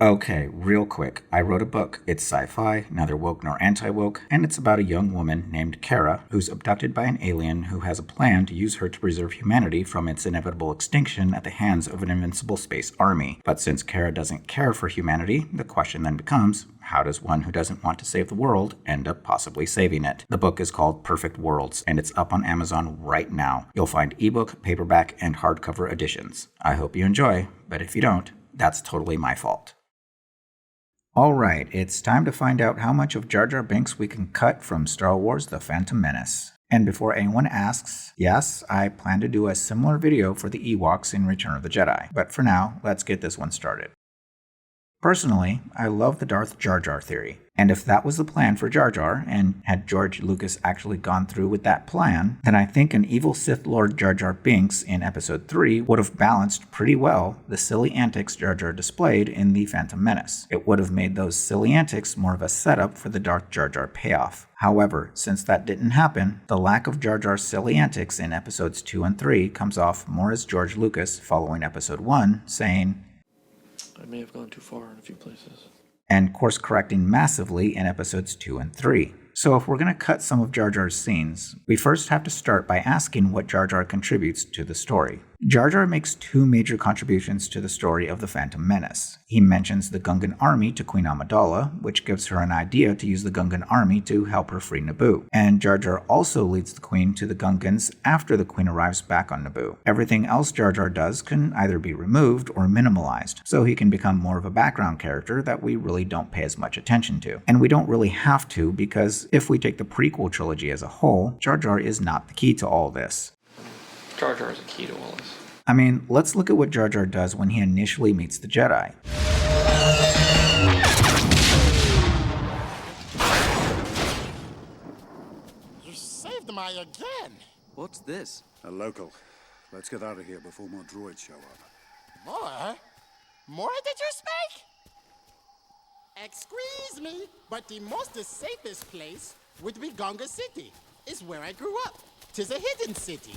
Okay, real quick. I wrote a book. It's sci-fi, neither woke nor anti-woke, and it's about a young woman named Kara who's abducted by an alien who has a plan to use her to preserve humanity from its inevitable extinction at the hands of an invincible space army. But since Kara doesn't care for humanity, the question then becomes, how does one who doesn't want to save the world end up possibly saving it? The book is called Perfect Worlds, and it's up on Amazon right now. You'll find ebook, paperback, and hardcover editions. I hope you enjoy, but if you don't, that's totally my fault. Alright, it's time to find out how much of Jar Jar Binks we can cut from Star Wars The Phantom Menace. And before anyone asks, yes, I plan to do a similar video for the Ewoks in Return of the Jedi. But for now, let's get this one started. Personally, I love the Darth Jar Jar theory. And if that was the plan for Jar Jar, and had George Lucas actually gone through with that plan, then I think an evil Sith Lord Jar Jar Binks in Episode 3 would have balanced pretty well the silly antics Jar Jar displayed in The Phantom Menace. It would have made those silly antics more of a setup for the Darth Jar Jar payoff. However, since that didn't happen, the lack of Jar Jar's silly antics in Episodes 2 and 3 comes off more as George Lucas following Episode 1, saying, I may have gone too far in a few places, and course correcting massively in Episodes 2 and 3. So if we're going to cut some of Jar Jar's scenes, we first have to start by asking what Jar Jar contributes to the story. Jar Jar makes two major contributions to the story of The Phantom Menace. He mentions the Gungan army to Queen Amidala, which gives her an idea to use the Gungan army to help her free Naboo. And Jar Jar also leads the Queen to the Gungans after the Queen arrives back on Naboo. Everything else Jar Jar does can either be removed or minimalized, so he can become more of a background character that we really don't pay as much attention to. And we don't really have to, because if we take the prequel trilogy as a whole, Jar Jar is not the key to all this. Jar Jar is a key to all this. I mean, let's look at what Jar Jar does when he initially meets the Jedi. You saved my again! What's this? A local. Let's get out of here before more droids show up. More? More did you speak? Excuse me, but the most safest place would be Gunga City. It's where I grew up. 'Tis a hidden city.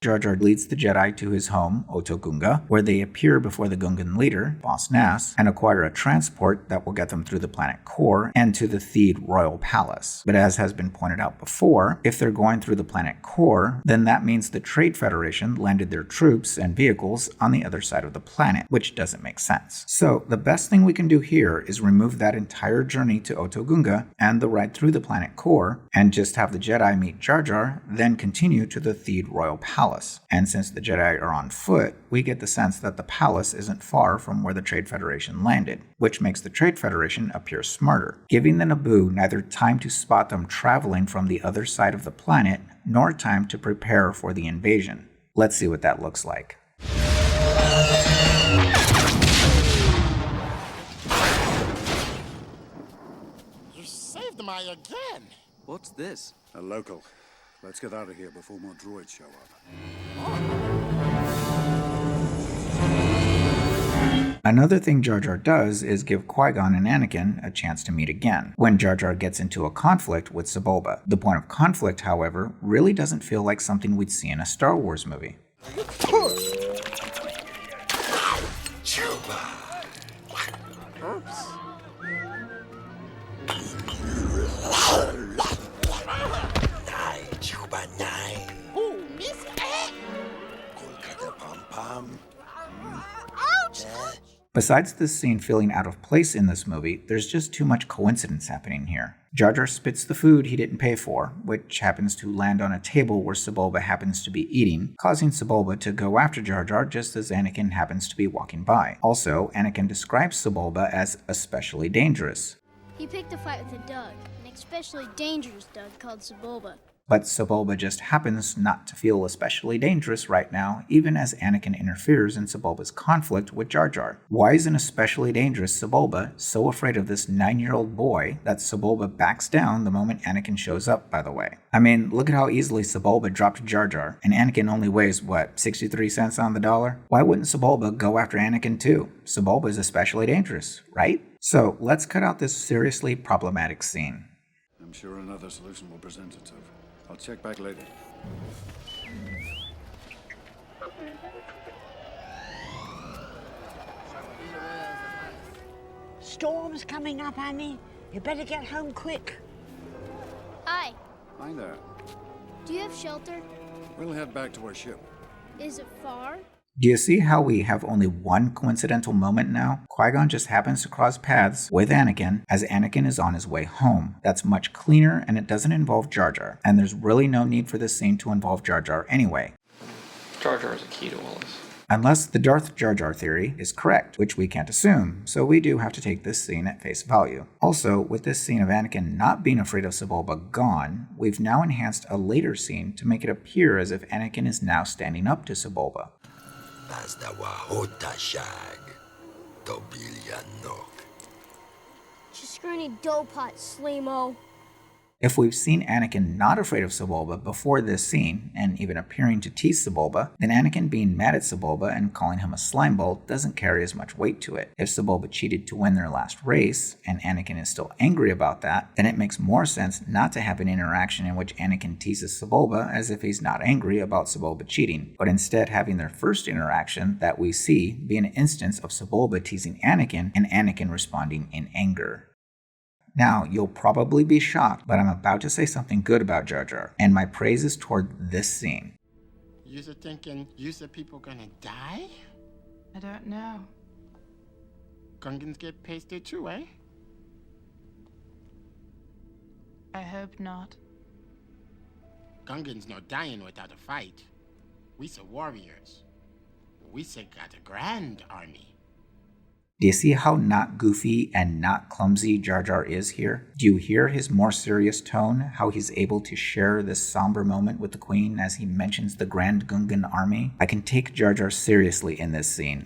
Jar Jar leads the Jedi to his home, Oto Gunga, where they appear before the Gungan leader, Boss Nass, and acquire a transport that will get them through the planet core and to the Theed Royal Palace. But as has been pointed out before, if they're going through the planet core, then that means the Trade Federation landed their troops and vehicles on the other side of the planet, which doesn't make sense. So the best thing we can do here is remove that entire journey to Oto Gunga and the ride through the planet core, and just have the Jedi meet Jar Jar, then continue to the Theed Royal Palace. And since the Jedi are on foot, we get the sense that the palace isn't far from where the Trade Federation landed, which makes the Trade Federation appear smarter, giving the Naboo neither time to spot them traveling from the other side of the planet, nor time to prepare for the invasion. Let's see what that looks like. You saved my again! What's this? A local. Let's get out of here before more droids show up. Another thing Jar Jar does is give Qui-Gon and Anakin a chance to meet again, when Jar Jar gets into a conflict with Sebulba. The point of conflict, however, really doesn't feel like something we'd see in a Star Wars movie. Oops. Ooh, miss Ouch! Besides this scene feeling out of place in this movie, there's just too much coincidence happening here. Jar Jar spits the food he didn't pay for, which happens to land on a table where Sebulba happens to be eating, causing Sebulba to go after Jar Jar just as Anakin happens to be walking by. Also, Anakin describes Sebulba as especially dangerous. He picked a fight with a Doug, an especially dangerous Doug called Sebulba. But Sebulba just happens not to feel especially dangerous right now, even as Anakin interferes in Sebulba's conflict with Jar Jar. Why is an especially dangerous Sebulba so afraid of this 9-year-old boy that Sebulba backs down the moment Anakin shows up, by the way? I mean, look at how easily Sebulba dropped Jar Jar, and Anakin only weighs, 63 cents on the dollar? Why wouldn't Sebulba go after Anakin too? Sebulba is especially dangerous, right? So let's cut out this seriously problematic scene. I'm sure another solution will present itself. I'll check back later. storm's coming up, Annie. You better get home quick. Hi. Hi there. Do you have shelter? We'll head back to our ship. Is it far? Do you see how we have only one coincidental moment now? Qui-Gon just happens to cross paths with Anakin as Anakin is on his way home. That's much cleaner and it doesn't involve Jar Jar. And there's really no need for this scene to involve Jar Jar anyway. Jar Jar is a key to all this. Unless the Darth Jar Jar theory is correct, which we can't assume, so we do have to take this scene at face value. Also, with this scene of Anakin not being afraid of Sebulba gone, we've now enhanced a later scene to make it appear as if Anakin is now standing up to Sebulba. You scrawny dough pot, Slimo. If we've seen Anakin not afraid of Sebulba before this scene, and even appearing to tease Sebulba, then Anakin being mad at Sebulba and calling him a slimeball doesn't carry as much weight to it. If Sebulba cheated to win their last race, and Anakin is still angry about that, then it makes more sense not to have an interaction in which Anakin teases Sebulba as if he's not angry about Sebulba cheating, but instead having their first interaction that we see be an instance of Sebulba teasing Anakin and Anakin responding in anger. Now, you'll probably be shocked, but I'm about to say something good about Jar Jar, and my praise is toward this scene. You're thinking people gonna die? I don't know. Gungans get pasted too, eh? I hope not. Gungans no dying without a fight. We say warriors. We say got a grand army. Do you see how not goofy and not clumsy Jar Jar is here? Do you hear his more serious tone, how he's able to share this somber moment with the Queen as he mentions the Grand Gungan army? I can take Jar Jar seriously in this scene.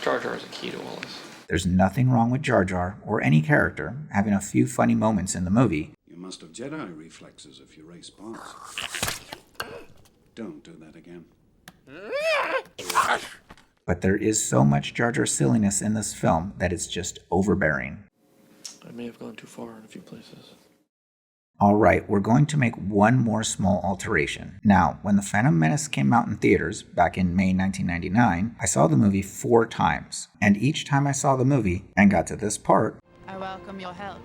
Jar Jar is a key to all this. There's nothing wrong with Jar Jar, or any character, having a few funny moments in the movie. You must have Jedi reflexes if you race bots. Don't do that again. But there is so much Jar Jar silliness in this film that it's just overbearing. I may have gone too far in a few places. Alright, we're going to make one more small alteration. Now, when The Phantom Menace came out in theaters back in May 1999, I saw the movie 4 times. And each time I saw the movie and got to this part, I welcome your help.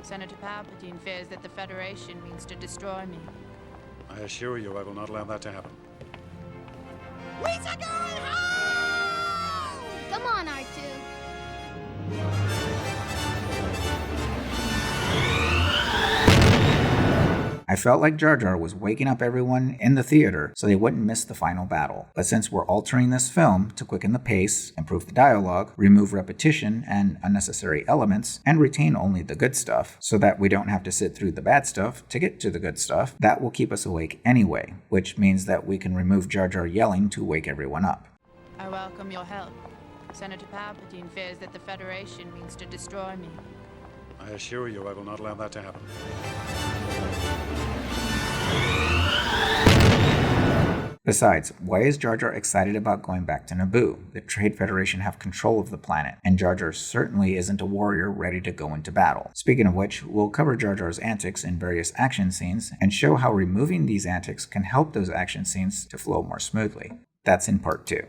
Senator Palpatine fears that the Federation means to destroy me. I assure you I will not allow that to happen. We're going home! Come on, R2. I felt like Jar Jar was waking up everyone in the theater so they wouldn't miss the final battle. But since we're altering this film to quicken the pace, improve the dialogue, remove repetition and unnecessary elements, and retain only the good stuff, so that we don't have to sit through the bad stuff to get to the good stuff, that will keep us awake anyway, which means that we can remove Jar Jar yelling to wake everyone up. I welcome your help. Senator Palpatine fears that the Federation means to destroy me. I assure you I will not allow that to happen. Besides, why is Jar Jar excited about going back to Naboo? The Trade Federation have control of the planet, and Jar Jar certainly isn't a warrior ready to go into battle. Speaking of which, we'll cover Jar Jar's antics in various action scenes, and show how removing these antics can help those action scenes to flow more smoothly. That's in part 2.